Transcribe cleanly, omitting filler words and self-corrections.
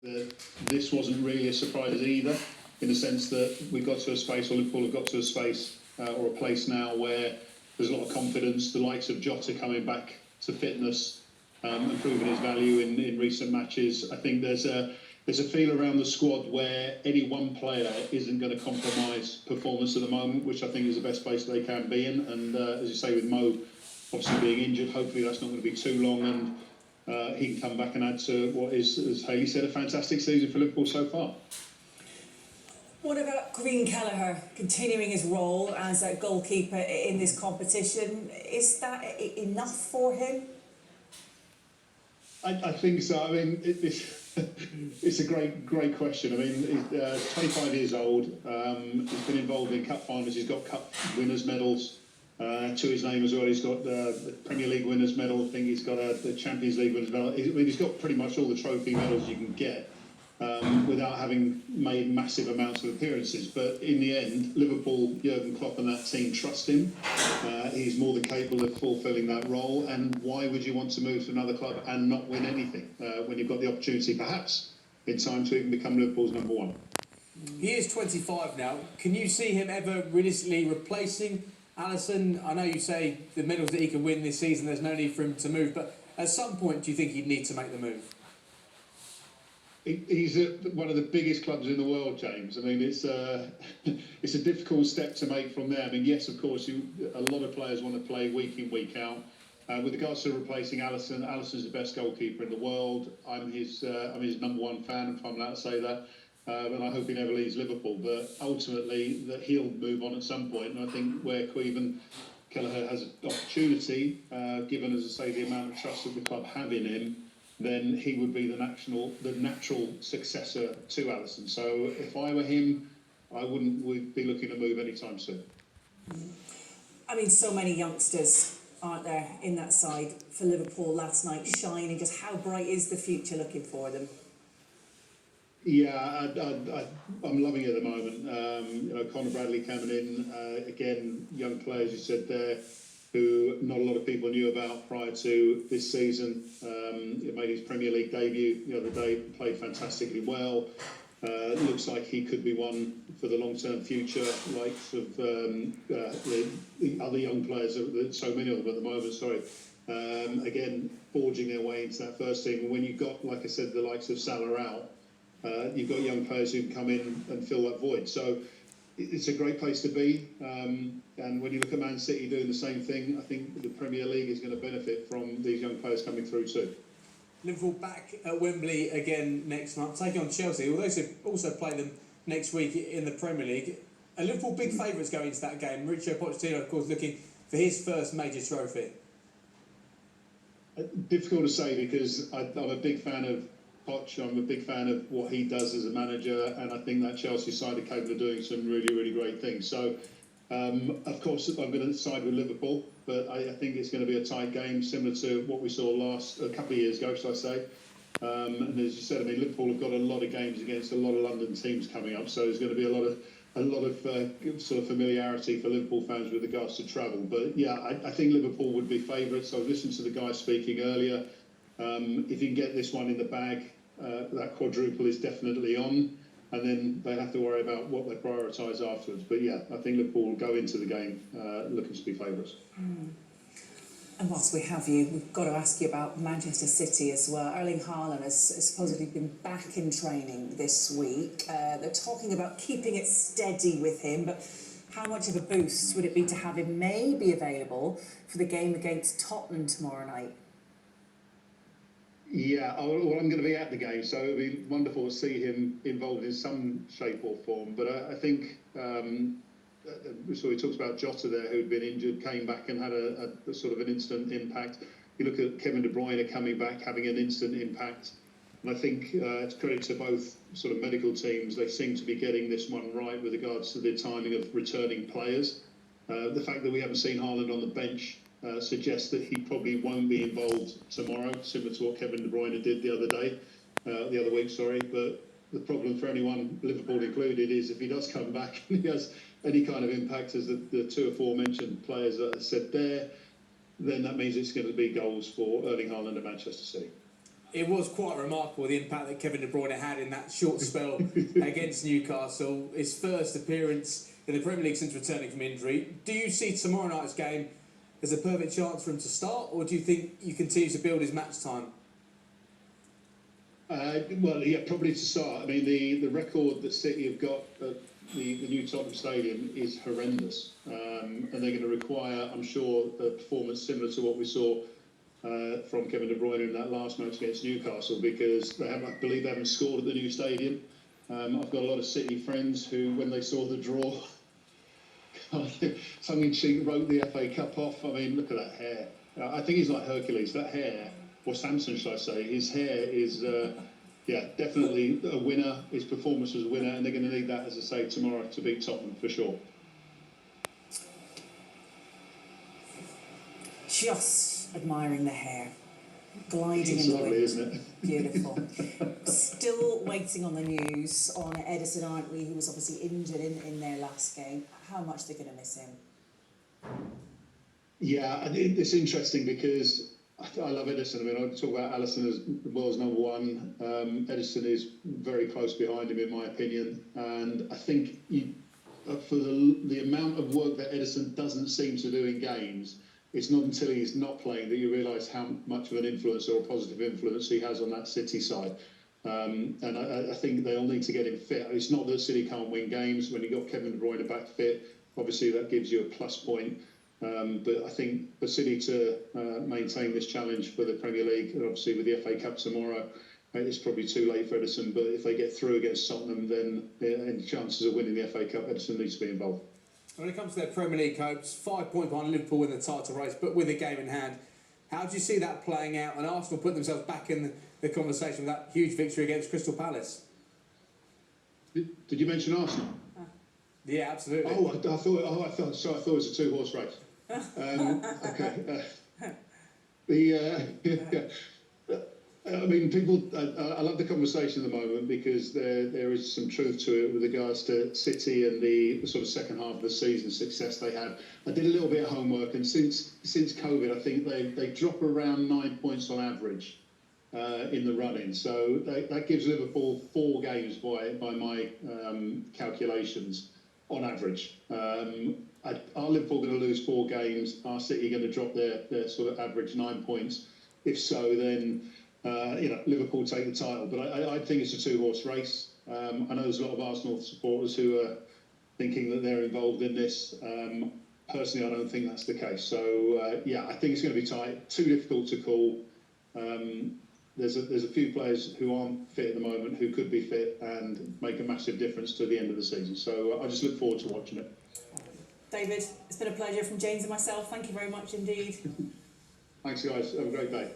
This wasn't really a surprise either, in the sense that we got to a space, or Liverpool have got to a space or a place now where there's a lot of confidence. The likes of Jota coming back to fitness and proving his value in recent matches. I think there's a feel around the squad where any one player isn't going to compromise performance at the moment, which I think is the best place they can be in. And as you say, with Mo obviously being injured, hopefully that's not going to be too long, and he can come back and add to what is, as Hayley said, a fantastic season for Liverpool so far. What about Green Kelleher continuing his role as a goalkeeper in this competition? Is that enough for him? I think so. I mean, it's a great question. I mean, he's 25 years old. He's been involved in cup finals. He's got cup winners' medals to his name as well. He's got the Premier League winners' medal. I think he's got the Champions League winners' medal. He's got pretty much all the trophy medals you can get without having made massive amounts of appearances. But in the end, Liverpool, Jurgen Klopp and that team trust him. He's more than capable of fulfilling that role. And why would you want to move to another club and not win anything when you've got the opportunity, perhaps, in time to even become Liverpool's number one? He is 25 now. Can you see him ever realistically replacing Alisson? I know you say the medals that he can win this season, there's no need for him to move, but at some point do you think he'd need to make the move? He's at one of the biggest clubs in the world, James. I mean, it's a difficult step to make from there. I mean, yes, of course, a lot of players want to play week in, week out. With regards to replacing Alisson, Alisson's the best goalkeeper in the world. I'm his number one fan, if I'm allowed to say that. And I hope he never leaves Liverpool. But ultimately, that he'll move on at some point. And I think where Caoimhin Kelleher has an opportunity, given, as I say, the amount of trust that the club have in him, then he would be the natural successor to Alisson. So if I were him, I wouldn't be looking to move anytime soon. I mean, so many youngsters, aren't there, in that side for Liverpool last night, shining. Just how bright is the future looking for them? Yeah, I'm loving it at the moment. Conor Bradley coming in, again, young players, you said there, who not a lot of people knew about prior to this season. He made his Premier League debut the other day, played fantastically well. Looks like he could be one for the long-term future, like the other young players, so many of them at the moment, again, forging their way into that first team. And when you've got, like I said, the likes of Salah out, you've got young players who can come in and fill that void. So it's a great place to be, and when you look at Man City doing the same thing, I think the Premier League is going to benefit from these young players coming through too. Liverpool back at Wembley again next month, taking on Chelsea. Although they also play them next week in the Premier League. Are Liverpool big favourites going into that game? Mauricio Pochettino, of course, looking for his first major trophy. Difficult to say, because I'm a big fan of Poch. I'm a big fan of what he does as a manager, and I think that Chelsea side are capable of doing some really great things. So, of course, I'm going to side with Liverpool, but I think it's going to be a tight game, similar to what we saw a couple of years ago, should I say. And as you said, I mean, Liverpool have got a lot of games against a lot of London teams coming up, so there's going to be a lot of sort of familiarity for Liverpool fans with regards to travel. But yeah, I think Liverpool would be favourites. I was listening to the guy speaking earlier. If you can get this one in the bag, that quadruple is definitely on, and then they'll have to worry about what they prioritise afterwards. But yeah, I think Liverpool will go into the game looking to be favourites. And whilst we have you, we've got to ask you about Manchester City as well. Erling Haaland has supposedly been back in training this week. They're talking about keeping it steady with him, but how much of a boost would it be to have him maybe available for the game against Tottenham tomorrow night? Yeah, well, I'm going to be at the game, so it'll be wonderful to see him involved in some shape or form. But I think, so he talks about Jota there, who'd been injured, came back and had a sort of an instant impact. You look at Kevin De Bruyne coming back, having an instant impact. And I think it's credit to both sort of medical teams. They seem to be getting this one right with regards to the timing of returning players. The fact that we haven't seen Haaland on the bench suggests that he probably won't be involved tomorrow, similar to what Kevin De Bruyne did the other week. But the problem for anyone, Liverpool included, is if he does come back and he has any kind of impact, as the two aforementioned players that I said there, then that means it's going to be goals for Erling Haaland and Manchester City. it was quite remarkable the impact that Kevin De Bruyne had in that short spell against Newcastle. His first appearance in the Premier League since returning from injury. Do you see tomorrow night's game as a perfect chance for him to start, or do you think you continue to build his match time? Well, yeah, probably to start. I mean, the record that City have got at the new Tottenham Stadium is horrendous, and they're going to require, I'm sure, a performance similar to what we saw from Kevin De Bruyne in that last match against Newcastle, because I believe they haven't scored at the new stadium. I've got a lot of City friends who, when they saw the draw, tongue-in-cheek wrote the FA Cup off. I mean, look at that hair. I think he's like Hercules. That hair, or Samson, should I say? His hair is, definitely a winner. His performance was a winner, and they're going to need that, as I say, tomorrow to beat Tottenham for sure. Just admiring the hair, gliding It's in the lovely, wind. isn't it? Beautiful. Still waiting on the news on Edison, aren't we? Who was obviously injured in their last game. How much they're going to miss him? Yeah, and it's interesting because I love Edison. I mean, I talk about Alisson as the world's number one. Edison is very close behind him, in my opinion. And I think for the amount of work that Edison doesn't seem to do in games, it's not until he's not playing that you realise how much of an influence or a positive influence he has on that City side. And I think they'll need to get him fit. It's not that City can't win games. When you've got Kevin De Bruyne back fit, obviously that gives you a plus point. But I think for City to maintain this challenge for the Premier League, and obviously with the FA Cup tomorrow, it's probably too late for Edison. But if they get through against Tottenham, then any chances of winning the FA Cup, Edison needs to be involved. When it comes to their Premier League hopes, 5 points behind Liverpool in the title race, but with a game in hand, how do you see that playing out? And Arsenal put themselves back in the conversation with that huge victory against Crystal Palace. Did you mention Arsenal? Yeah, absolutely. Oh, I thought it was a two-horse race. Okay. I mean, people. I love the conversation at the moment because there is some truth to it with regards to City and the sort of second half of the season success they had. I did a little bit of homework, and since COVID, I think they drop around 9 points on average in the run-in. So that gives Liverpool 4 games by my calculations on average. Are Liverpool going to lose 4 games? Are City going to drop their sort of average 9 points? If so, then Liverpool take the title. But I think it's a two-horse race. I know there's a lot of Arsenal supporters who are thinking that they're involved in this. Personally, I don't think that's the case. So I think it's going to be tight. Too difficult to call. There's a few players who aren't fit at the moment who could be fit and make a massive difference to the end of the season. So I just look forward to watching it. David, it's been a pleasure from James and myself. Thank you very much indeed. Thanks, guys. Have a great day.